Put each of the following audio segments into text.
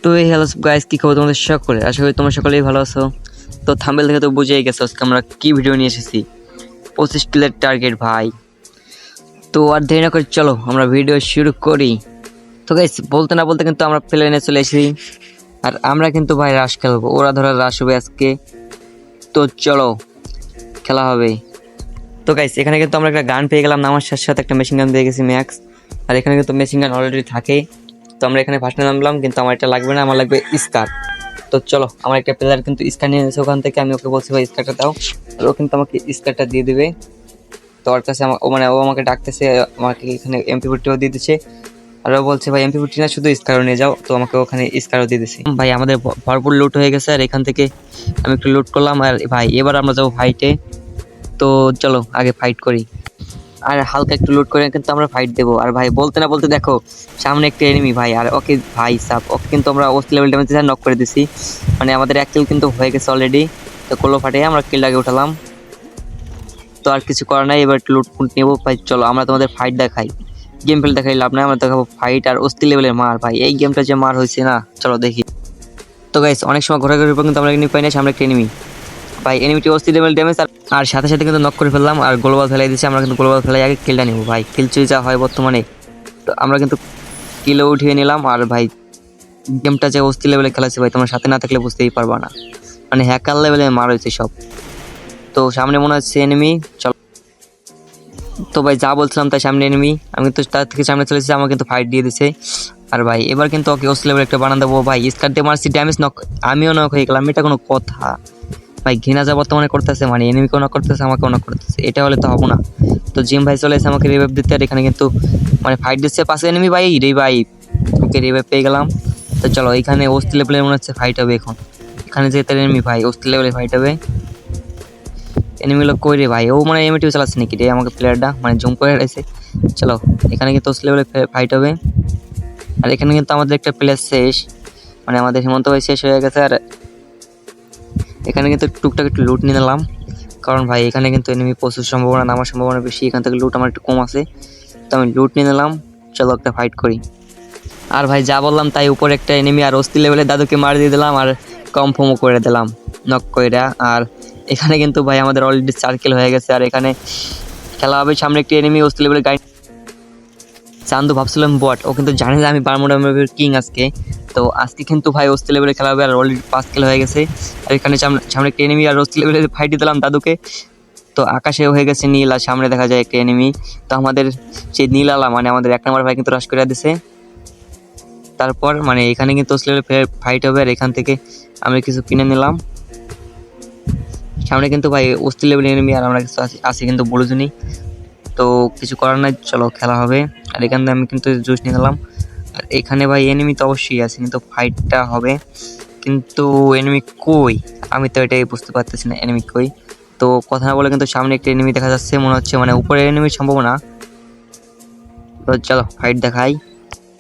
তো এই hello guys, কি খবর তোমাদের সকলে? আশা করি তোমরা সকলেই ভালো আছো। তো থাম্বনেল দেখে তো বুঝেই গেছো আজকে আমরা কি ভিডিও নিয়ে এসেছি। 25 কিলের টার্গেট ভাই। তো আর দেরি না করে চলো আমরা ভিডিও শুরু করি। তো গাইস বলতে না বলতে কিন্তু আমরা প্লেনে চলে এসেছি, আর আমরা কিন্তু ভাই রাশ খেলবো। ওরা ধরা রাশ হবে আজকে। তো চলো খেলা হবে। তো গাইস এখানে কিন্তু আমরা একটা গান পেয়ে গেলাম, আমার সাথে সাথে একটা মেশিন গান পেয়ে গেছি ম্যাক্স। আর এখানে কিন্তু মেশিন গান অলরেডি থাকে। তো আমরা এখানে ফার্স্টে নামলাম, কিন্তু আমার এটা লাগবে না, আমার লাগবে স্কার। তো চলো, আমার একটা প্লেয়ার কিন্তু স্কার নিয়ে এসেছে ওখান থেকে। আমি ওকে বলছি ভাই স্কারটা দাও, আর ও কিন্তু আমাকে স্কারটা দিয়ে দেবে। তো ওর কাছে ও আমাকে ডাকতেছে, আমাকে এখানে MP40ও দিয়ে দিচ্ছে। আর ও বলছে ভাই MP40 না, শুধু স্কারও নিয়ে যাও। তো আমাকে ওখানে স্কারও দিয়ে দিচ্ছে। ভাই আমাদের ভরপুর লুট হয়ে গেছে, আর এখান থেকে আমি একটু লুট করলাম। আর ভাই এবার আমরা যাবো ফাইটে। তো চলো আগে ফাইট করি, আর হালকা একটু লুট করে কিন্তু আমরা ফাইট দেবো। আর ভাই বলতে না বলতে দেখো সামনে একটা এনিমি ভাই, আর ওকে ভাই সাপ ওকে কিন্তু আমরা ওস্ট লেভেল ড্যামেজ নক করে দিছি। মানে আমাদের এক কিল কিন্তু হয়ে গেছে অলরেডি। তো কোলো ফাটে আমরা কিলটাকে উঠালাম। তো আর কিছু করার নাই, এবার একটু লুট ফুট নেবো ভাই। চলো আমরা তোমাদের ফাইট দেখাই, গেম প্লে দেখাই লাভ নাই, আমরা দেখাবো ফাইট আর অস্থি লেভেলের মার। ভাই এই গেমটা যে মার হয়েছে না, চলো দেখি। তো গাইস অনেক সময় ঘোরাঘুরির পর কিন্তু আমরা এনিমি পাই না, সামনে একটা এনিমি ভাই। এনিমিটি অস্থি লেভেল ড্যামেজ, আর সাথে সাথে কিন্তু নক করে ফেললাম, আর গ্লোবাল ফেলাই দিচ্ছি। আমরা কিন্তু গ্লোবাল ফেলাই আগে কিলটা নেবো ভাই, কিল চুরি যা হয় বর্তমানে। তো আমরা কিন্তু কিলও উঠিয়ে নিলাম। আর ভাই গেমটা যে অস্থি লেভেলে খেলাচ্ছে ভাই, তোমার সাথে না থাকলে বুঝতেই পারবা না, মানে হ্যাকার লেভেলে মার হয়েছে সব। তো সামনে মনে হচ্ছে এনিমি, চলো। তো ভাই যা বলছিলাম তাই, সামনে এনিমি। আমি কিন্তু তার থেকে সামনে চলেছি, আমার কিন্তু ফাইট দিয়ে দিছে। আর ভাই এবার কিন্তু ওকে অস্থি লেভেল একটা বানান দেবো ভাই। স্কার দিয়ে মারছি, ড্যামেজ নক, আমিও নক হয়ে গেলাম। এটা কোনো কথা ভাই? ঘৃণা যা বর্তমানে করতেছে, মানে এনিমিকেও নক করতেছে, আমাকেও নক করতেছে, এটা হলে তো হবো না। তো জিম ভাই চলে এসে আমাকে রিভাইভ দিতে, আর এখানে কিন্তু মানে ফাইট দিচ্ছে পাশে এনিমি ভাই। রিভাইভ, ওকে রিভাইভ পেয়ে গেলাম। তো চলো এখানে অস্থি লেভেলের মনে হচ্ছে ফাইট হবে এখন। এখানে যে তার এনিমি ভাই, অস্থি লেভেলে ফাইট হবে। এনিমিগুলো কই রে ভাই? ও মানে এমএটিও চালাচ্ছে নাকি রে আমাকে প্লেয়ারটা, মানে জুম করে রয়েছে। চলো এখানে কিন্তু অস্থি লেভেলে ফাইট হবে। আর এখানে কিন্তু আমাদের একটা প্লেয়ার শেষ, মানে আমাদের হেমন্ত ভাই শেষ হয়ে গেছে। আর এখানে কিন্তু টুকটাক একটু লুট নিয়ে নিলাম, কারণ ভাই এখানে কিন্তু এনিমি প্রচুর সম্ভাবনা, নামার সম্ভাবনা বেশি। এখান থেকে লুট আমার একটু কম আছে, তো আমি লুট নিয়ে নিলাম। চলো একটা ফাইট করি। আর ভাই যা বললাম তাই, উপরে একটা এনিমি আর অস্থি লেভেলের দাদুকে মার দিয়ে দিলাম, আর কনফার্মও করে দিলাম নক কইরা। আর এখানে কিন্তু ভাই আমাদের অলরেডি সার্কেল হয়ে গেছে, আর এখানে খেলা হবে। সামনে একটি এনিমি অস্থি লেভেলের গাইড চান্দু, ভাবছিলাম বট, ও কিন্তু জানে যে আমি বারমুডা ম্যাপের কিং আজকে। তো আজকে কিন্তু ভাই অস্থি লেভেলে খেলা হবে, আর অলরেডি 5 কিল হয়ে গেছে। আর এখানে সামনে একটা এনিমি আর অস্থি লেভেলে ফাইট দিলাম দাদুকে। তো আকাশে হয়ে গেছে নীল, আর সামনে দেখা যায় একটা এনিমি। তো আমাদের সেই নীল আলা মানে আমাদের 1 নম্বর ভাই কিন্তু রাশ করে দিছে। তারপর মানে এখানে কিন্তু অস্থি লেভেলে ফাইট হবে, আর এখান থেকে আমি কিছু কিনে নিলাম। সামনে কিন্তু ভাই অস্থি লেভেল এনিমি, আর আমরা কিছু আছি কিন্তু বড়জনই। তো কিছু করার নাই, চলো খেলা হবে। আর এখান থেকে আমি কিন্তু জুস নিয়ে নিলাম। আর এখানে ভাই এনিমি তো অবশ্যই আছে, কিন্তু ফাইটটা হবে। কিন্তু এনিমি কই, আমি তো এটাই বুঝতে পারতেছি না এনিমি কই। তো কথা না বলে কিন্তু সামনে একটা এনিমি দেখা যাচ্ছে মনে হচ্ছে, মানে উপরে এনিমি সম্ভাবনা। তো চলো ফাইট দেখাই।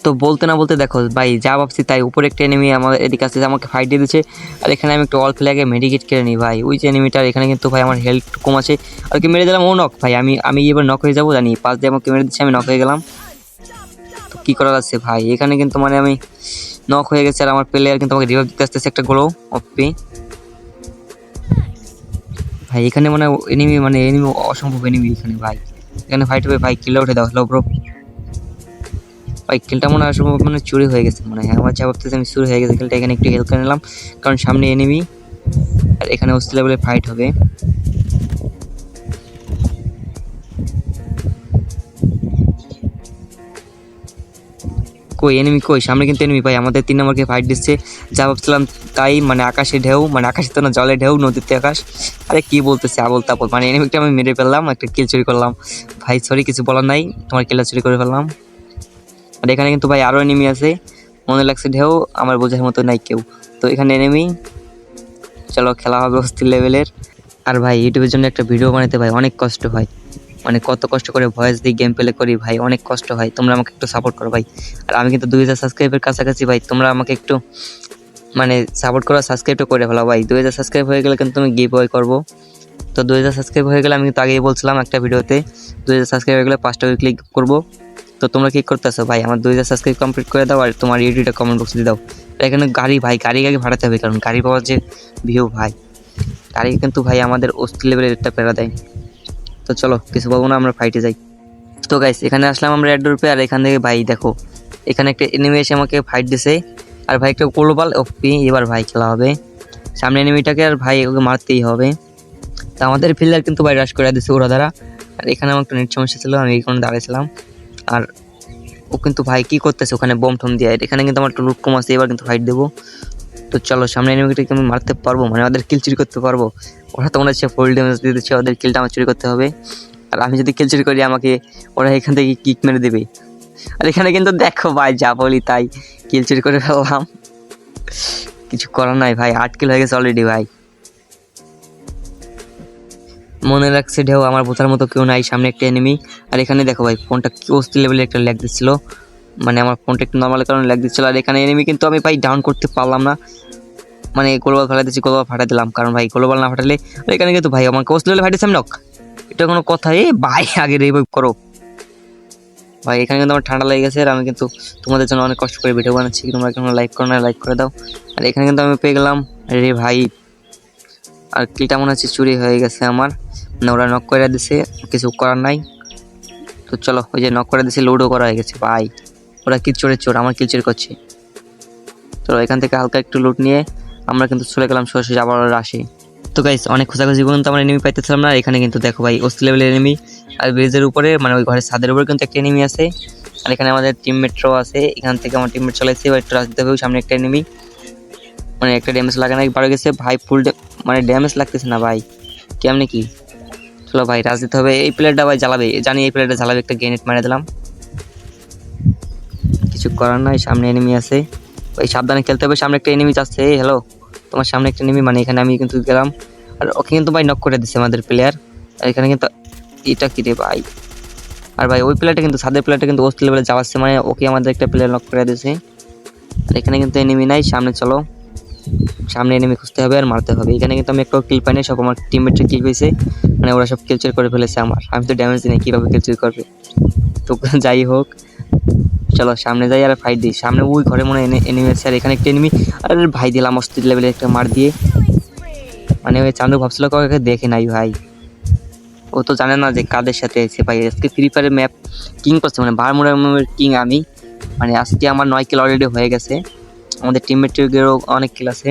তো বলতে না বলতে দেখো ভাই যা ভাবছি তাই, উপরে একটা এনিমি আমাদের এদিকে আসছে, আমাকে ফাইট দিয়ে দিচ্ছে। আর এখানে আমি একটু অল্প লাগে মেডিকেট কেড়ে নিই ভাই। ওই যে এনিমিটার এখানে কিন্তু ভাই আমার হেলথ কম আছে, আর কি মেরে দিলাম, ও নক ভাই। আমি এবার নক হয়ে যাবো জানি, পাশ দিয়ে আমাকে মেরে দিচ্ছে, আমি নক হয়ে গেলাম। তো কি করার আছে ভাই, এখানে কিন্তু মানে আমি নক হয়ে গেছে, আর আমার প্লেয়ার কিন্তু আমাকে রিভাইভ দিতে আসতেছে একটা গ্লো অপি ভাই। এখানে মানে এনিমি অসম্ভব এনিমি এখানে ভাই। এখানে ফাইট হবে ভাই, কিলটা উঠে দাও। হ্যালো ব্রো ভাই, কিলটা মনে হয় অসম্ভব মানে চুরি হয়ে গেছে, মানে আমার যা ভাবতেছে আমি চুরি হয়ে গেছে কিলটা। এখানে একটু হেল্প করে নিলাম, কারণ সামনে এনিমি, আর এখানে অস্থি লেভেলে ফাইট হবে। কই এনিমি কই? সামনে কিন্তু এনিমি ভাই, আমাদের 3 নম্বরকে ফাইট দিচ্ছে। যা ভাবছিলাম তাই, মানে আকাশে ঢেউ, মানে আকাশে তো না জলে ঢেউ, নদীতে আকাশ। আরে কি বলতেছে আবল তাবল, মানে এনিমিটা আমি মেরে ফেললাম, একটা কিল চুরি করলাম ভাই। সরি, কিছু বলার নাই, তোমার কিলটা চুরি করে ফেললাম। আর এখানে কিন্তু ভাই আরও এনিমি আছে, মনে লাগছে ঢেউ, আমার বোঝার মতো নাই কেউ। তো এখানে এনিমি, চলো খেলা হবে অস্থির লেভেলের। আর ভাই ইউটিউবের জন্য একটা ভিডিও বানাতে ভাই অনেক কষ্ট হয়, মানে কত কষ্ট করে ভয়েস দিয়ে গেম প্লে করি ভাই, অনেক কষ্ট হয়। তোমরা আমাকে একটু সাপোর্ট করো ভাই। আর আমি কিন্তু 2000 সাবস্ক্রাইবের কাছাকাছি ভাই, তোমরা আমাকে একটু মানে সাপোর্ট করো, সাবস্ক্রাইবটা করে ফেলো ভাই। 2000 সাবস্ক্রাইব হয়ে গেলে কিন্তু আমি গিভ অ্যাওয়ে করবো। তো 2000 সাবস্ক্রাইব হয়ে গেলে, আমি কিন্তু আগেই বলছিলাম একটা ভিডিওতে, 2000 সাবস্ক্রাইব হয়ে গেলে 5টা উইকলি করবো। তো তোমরা কি করতেছো ভাই? আমার 2000 সাবস্ক্রাইব কমপ্লিট করে দাও আর তোমার ইউটিউবটা কমেন্ট বক্সে দিয়ে দাও। এখানে গাড়ি ভাই, গাড়ি আগে ভাড়াতে হবে, কারণ গাড়ি পাওয়ার যে ভিউ ভাই, গাড়ি কিন্তু ভাই আমাদের অস্থির লেভেলের একটা প্যারা দেয়। তো চলো কিছু বলবো না, আমরা ফাইটে যাই। তো গাইস এখানে আসলাম আমরা রেড ডোরপে, আর এখান থেকে ভাই দেখো এখানে একটা এনিমি এসে আমাকে ফাইট দিছে, আর ভাই একটা গ্লোবাল ওপি। এবার ভাই খেলা হবে সামনে এনিমিটাকে, আর ভাই ওকে মারতেই হবে। তো আমাদের ফিল্ডার কিন্তু ভাই রাশ করে দিচ্ছে ওরা দ্বারা, আর এখানে আমার একটা নেট সমস্যা ছিল, আমি এখানে দাঁড়িয়েছিলাম। আর ও কিন্তু ভাই কি করতেছে ওখানে বোম ঠম দিয়ে, এখানে কিন্তু আমার একটু লুট কম আছে, এবার কিন্তু ফাইট দেবো। তো চলো সামনে এনিমিটাকে আমি মারতে পারবো, মানে ওদের কিল চুরি করতে পারবো। ওরা তো মনে হচ্ছে ফুল ড্যামেজ দিয়ে দিচ্ছে, ওদের কিলটা আমার চুরি করতে হবে। আর আমি যদি কিল চুরি করি আমাকে ওরা এখান থেকে কিক মেরে দেবে। আর এখানে কিন্তু দেখো ভাই যা বলি তাই, কিল চুরি করে ফেললাম। কিছু করার নাই ভাই, 8 কিল হয়ে গেছে অলরেডি ভাই। মনে রাখছে ঢেউ আমার বোঝার মতো কেউ নাই, সামনে একটা এনিমি। আর এখানে দেখো ভাই ফোনটা কি অস্থির লেভেলে একটা ল্যাগ দিচ্ছিল, মানে আমার ফোনটা একটু নর্মাল কারণে ল্যাগ দিচ্ছিল। আর এখানে এনিমি কিন্তু আমি ভাই ডাউন করতে পারলাম না, মানে গ্লোবাল ফাটাই দিচ্ছি, গ্লোবাল ফাটাই দিলাম, কারণ ভাই গ্লোবাল না ফাটালে এখানে কিন্তু ভাই আমাকে অস্থির লেভেলে ফাটিয়েছে। আমি নক, এটা কোনো কথা? ভাই আগে রিভাইভ করো ভাই। এখানে কিন্তু আমার ঠান্ডা লেগে গেছে, আর আমি কিন্তু তোমাদের জন্য অনেক কষ্ট করে ভিডিও বানাচ্ছি, তোমরা কেন লাইক করো না, লাইক করে দাও। আর এখানে কিন্তু আমি পেয়ে গেলাম রে ভাই, আর কিলটা মনে হচ্ছে চুরি হয়ে গেছে আমার, মানে ওরা নক করে দিছে, কিছু করার নাই। তো চলো ওই যে নক করে দিছে, লুডো করা হয়ে গেছে ভাই। ওরা কিল চোরের চোর, আমার কিল চুরি করছে। চলো এখান থেকে হালকা একটু লুট নিয়ে আমরা কিন্তু চলে গেলাম সরাসরি আবার রাশে। তো গাইস অনেক খোঁজাখুঁজি পর্যন্ত আমরা এনিমি পাইতেছিলাম না। এখানে কিন্তু দেখো ভাই অস্থির লেভেলের এনিমি, আর ব্রিজের উপরে মানে ওই ঘরের ছাদের উপরে কিন্তু একটা এনিমি আছে। আর এখানে আমাদের টিমমেটরাও আছে, এখান থেকে আমার টিমমেট চলে এসেছে, এবার একটু রাখতে হবে। সামনে একটা এনিমি, মানে একটা ড্যামেজ লাগে না বাড়ে গেছে ভাই, ফুল মানে ড্যামেজ লাগতেছে না ভাই, কেমনি কি? চলো ভাই রাজ দিতে হবে। এই প্লেয়ারটা ভাই জ্বালাবে, জানি এই প্লেয়ারটা জ্বালাবে, একটা গ্রেনেড মেরে দিলাম। কিছু করার নাই, সামনে এনিমি আছে, ওই সাবধানে খেলতে হবে। সামনে একটা এনিমি যাচ্ছে, হ্যালো তোমার সামনে একটা এনিমি, মানে এখানে আমি কিন্তু গেলাম। আর ওকে কিন্তু ভাই নক করে দিচ্ছে আমাদের প্লেয়ার। আর এখানে কিন্তু এটা কি রে ভাই, আর ভাই ওই প্লেয়ারটা কিন্তু সাদের প্লেয়ারটা কিন্তু অস্থির লেভেলে যাওয়াচ্ছে, মানে ওকে আমাদের একটা প্লেয়ার নক করে দিয়েছে। আর এখানে কিন্তু এনিমি নাই, সামনে চলো, সামনে এনিমি খুঁজতে হবে আর মারতে হবে। এখানে কিন্তু আমি একটা কিল পাইনি, সব আমার টিমমেটরা কিল পেয়েছে, মানে ওরা সব কিল চেক করে ফেলেছে আমার, আমি তো ড্যামেজ দিই, কীভাবে কিল চেক করবে। তো যাই হোক চলো সামনে যাই আর ফাইট দিই। সামনে ওই ঘরে মনে হয় এনিমি আছে, আর এখানে একটা এনিমি, আর ভাই দিলাম অস্থির লেভেলে একটা মার দিয়ে, মানে ওই চান্দু ভাবছিল কাউকে দেখে নাই ভাই, ও তো জানে না যে কাদের সাথে আছে ভাই। আজকে ফ্রি ফায়ারের ম্যাপ কিং করছে, মানে বারমুডা কিং আমি, মানে আজকে আমার 9 কিল অলরেডি হয়ে গেছে, আমাদের টিমমেটেরও অনেক কিল আছে।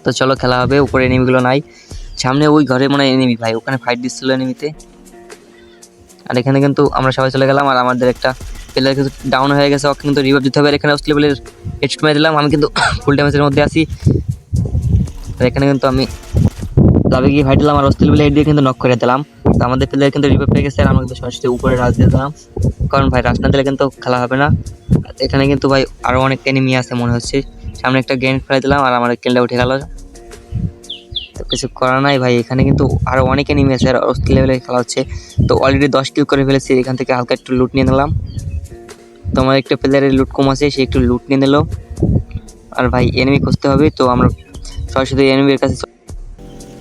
তো চলো খেলা হবে, উপরে এনিমিগুলো নাই, সামনে ওই ঘরে মনে হয় এনিমি ভাই, ওখানে ফাইট দিচ্ছিল এনিমিতে। আর এখানে কিন্তু আমরা সবাই চলে গেলাম, আর আমাদের একটা প্লেয়ার কিন্তু ডাউন হয়ে গেছে, ওকে কিন্তু রিভাইভ দিতে হবে। আর এখানে অস্ট লেভেলের হেডশট মেরে দিলাম, আমি কিন্তু ফুল ড্যামেজের মধ্যে আছি। আর এখানে কিন্তু আমি যাবে গিয়ে ফাইট দিলাম, আর অস্ট লেভেলের হেড দিয়ে কিন্তু নক করে দিলাম। তো আমাদের প্লেয়ার কিন্তু রিভাইভ পেয়ে গেছে, আর আমরা কিন্তু সরাসরি উপরে রাজ দিয়ে দিলাম, কারণ ভাই রাজ না দিলে কিন্তু খেলা হবে না। এখানে কিন্তু ভাই আরও অনেক এনিমি আছে মনে হচ্ছে, সামনে একটা গ্রেনেড ফেলে দিলাম, আর আমার কিলটা উঠে গেল। তো কিছু করার নাই ভাই, এখানে কিন্তু আরও অনেক এনিমি আছে, আর অস্থির লেভেলে খেলা হচ্ছে। তো অলরেডি 10 কিল করে ফেলেছি, এখান থেকে হালকা একটু লুট নিয়ে নিলাম। তো আমার একটা প্লেয়ারের লুট কম আছে, সে একটু লুট নিয়ে নিল। আর ভাই এনিমি খুঁজতে হবে, তো আমরা সরাসরি এনিমির কাছে।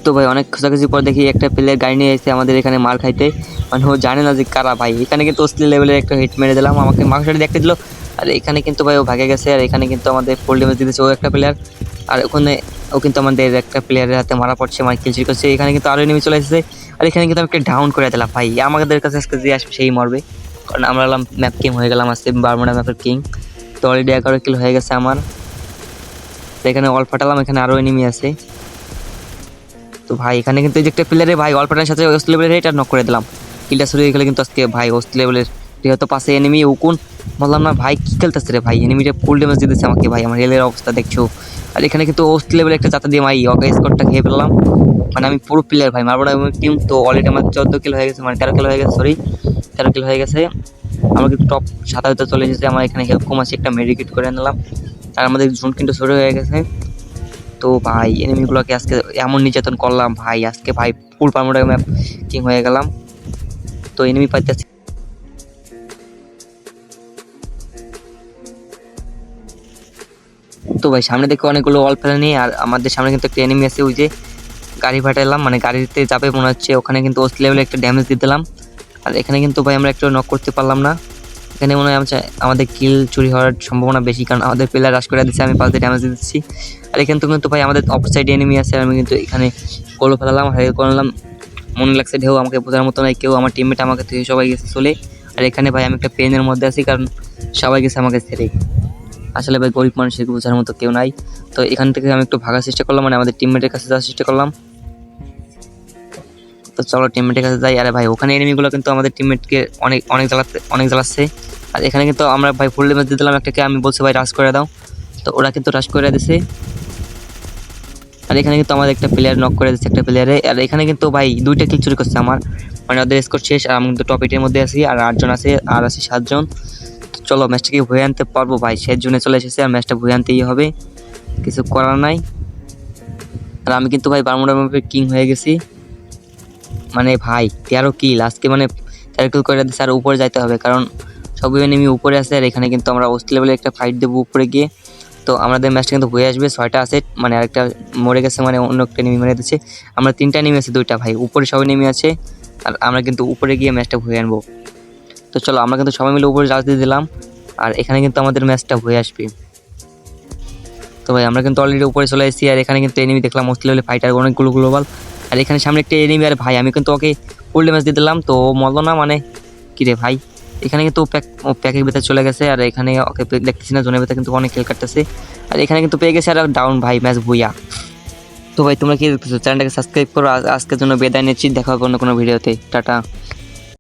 তো ভাই অনেক খোঁজাখুঁজি পর দেখি একটা প্লেয়ার গাড়ি নিয়ে এসে আমাদের এখানে মার খাইতে, মানে ও জানে না যে কারা ভাই। এখানে কিন্তু অস্থির লেভেলের একটা হিট মেরে দিলাম, আমাকে মার্কশাটে দেখতে দিল। আর এখানে কিন্তু ভাই ও ভাগে গেছে, আর এখানে কিন্তু আমাদের ফুল ড্যামেজ দিতেছে ও একটা প্লেয়ার। আর ওখানে ও কিন্তু আমাদের একটা প্লেয়ারের হাতে মারা পড়ছে, মানে কিল চুরি করছে। এখানে কিন্তু আরও এনিমি চলে এসেছে, আর এখানে কিন্তু আমি একটা ডাউন করে দিলাম ভাই। আমাদের কাছে আজকে যে আসবে সেই মরবে, কারণ আমরা হলাম ম্যাপ কিং হয়ে গেলাম আজকে, বারমুডা ম্যাপের কিং। তো অলরেডি 11 কিল হয়ে গেছে আমার। তো এখানে অল ফাটালাম, এখানে আরও এনিমি আছে। তো ভাই এখানে কিন্তু এই যে একটা প্লেয়ারে ভাই অল ফাটার সাথে অস্ট লেভেলের রেট আর নক করে দিলাম, কিলটা শুরু হয়ে গেলে কিন্তু আজকে ভাই অস্ট লেভেলের যেহেতু পাশে এনিমি উকুন, বললাম না ভাই কী খেলতেছে রে ভাই, এনিমিটা ফুল ড্যামেজ দিতেছে আমাকে ভাই, আমার রেলের অবস্থা দেখছো। আর এখানে কিন্তু অস্ট লেভেলের একটা চাতা দিয়ে ভাই ওকে স্কোরটা খেয়ে ফেললাম, মানে আমি পুরো প্লেয়ার ভাই, মারবো না টিম। তো অলরেডি আমার 14 কিল হয়ে গেছে, মানে 13 কিল হয়ে গেছে, সরি 13 কিল হয়ে গেছে। আমরা কিন্তু টপ 7 চলে এসেছে, আমার এখানে হেল্প কম আছে, একটা মেডিকেট করে নিলাম। আর আমাদের জোন কিন্তু শুরু হয়ে গেছে। তো ভাই এনিমিগুলোকে আজকে এমন নির্যাতন করলাম ভাই, আজকে ভাই ফুল বারমুডা ম্যাপ কিং হয়ে গেলাম। তো এনিমি পাইতেছি, তো ভাই সামনে দেখে অনেকগুলো অল ফেলে নিয়ে, আর আমাদের সামনে কিন্তু একটা এনিমি আছে, ওই যে গাড়ি ফাটাইলাম, মানে গাড়িতে যাবে মনে হচ্ছে, ওখানে কিন্তু অস্ট লেভেলে একটা ড্যামেজ দিয়ে দিলাম। আর এখানে কিন্তু ভাই আমরা একটু নক করতে পারলাম না, এখানে মনে হয় আমাদের কিল চুরি হওয়ার সম্ভাবনা বেশি, কারণ আমাদের প্লেয়ার রাশ করে দিচ্ছে, আমি পাল্টে ড্যামেজ দিচ্ছি। আর এখানে তো কিন্তু ভাই আমাদের অপসাইড এনিমি আছে, আমি কিন্তু এখানে গোলও ফেলালাম, হারিয়ে করলাম। মনে লাগছে ঢেউ আমাকে বোঝার মতো নয় কেউ, আমার টিমমেট আমাকে থেকে সবাই গেছে চলে। আর এখানে ভাই আমি একটা পেনের মধ্যে আছি, কারণ সবাই গেছে আমাকে ছেড়ে। আসলে ভাই গরিব মানুষের বোঝার মতো কেউ নাই। তো এখান থেকে আমি একটু ভাগার চেষ্টা করলাম, মানে আমাদের টিমমেটের কাছে যাওয়ার চেষ্টা করলাম। তো চলো টিমমেটের কাছে যাই। আরে ভাই ওখানে এনিমিগুলো কিন্তু আমাদের টিমমেটকে অনেক জ্বালাচ্ছে। আর এখানে কিন্তু আমরা ভাই ফুল ড্যামেজ দিয়ে দিলাম একটাকে, আমি বলছি ভাই রাশ করে দাও, তো ওরা কিন্তু রাশ করে দিছে। আর এখানে কিন্তু আমাদের একটা প্লেয়ার নক করে দিচ্ছে একটা প্লেয়ারে। আর এখানে কিন্তু ভাই 2টা কিল চুরি করছে আমার, মানে ওদের স্কোর শেষ। আর আমি কিন্তু টপ 8-এর মধ্যে আছি, আর 8 জন আছে, আর আছে 7 জন। তো চলো ম্যাচটাকে ভুয়ে আনতে পারবো ভাই, শেষ জুনে চলে এসেছে, আর ম্যাচটা ভুয়ে আনতেই হবে, কিছু করার নাই। আর আমি কিন্তু ভাই বারমুডা ম্যাপের কিং হয়ে গেছি, মানে ভাই 13 কিল আজকে, মানে 13 কিল করে দিচ্ছে। আর উপরে যাইতে হবে, কারণ সব এনিমি উপরে আছে। আর এখানে কিন্তু আমরা হোস্ট লেভেলে একটা ফাইট দেবো উপরে গিয়ে। তো আমাদের ম্যাচটা কিন্তু হয়ে আসবে, 6টা আছে, মানে আরেকটা মরে গেছে, মানে অন্য একটা এনিমি মেরে দিচ্ছে। আমরা 3টা এনিমি আছে, 2টা ভাই উপরে সবাই নেমে আছে। আর আমরা কিন্তু উপরে গিয়ে ম্যাচটা হয়ে আনবো। তো চলো আমরা কিন্তু সবাই মিলে উপরে রাজ দিয়ে দিলাম, আর এখানে কিন্তু আমাদের ম্যাচটা হয়ে আসবে। তো ভাই আমরা কিন্তু অলরেডি উপরে চলে এসেছি। আর এখানে কিন্তু এনিমি দেখলাম হোস্ট লেভেলে ফাইটার অনেকগুলো গ্লোবাল। আর এখানে সামনে একটা এনিমি, আর ভাই আমি কিন্তু ওকে ফুল ড্যামেজ দিয়ে দিলাম, তো ও মরলো না, মানে কি রে ভাই। এখানে কিন্তু প্যাকের ভিতরে চলে গেছে, আর এখানে ওকে দেখতেছি না, জোনের ভিতরে কিন্তু অনেক খেল কাটতেছে। আর এখানে কিন্তু পেয়ে গেছে, আর ডাউন ভাই, ম্যাচ ভুইয়া। তো ভাই তোমরা কি দেখতেছো, চ্যানেলটাকে সাবস্ক্রাইব করো। আজকের জন্য বিদায় নিচ্ছি, দেখা হবে অন্য কোনো ভিডিওতে, টাটা।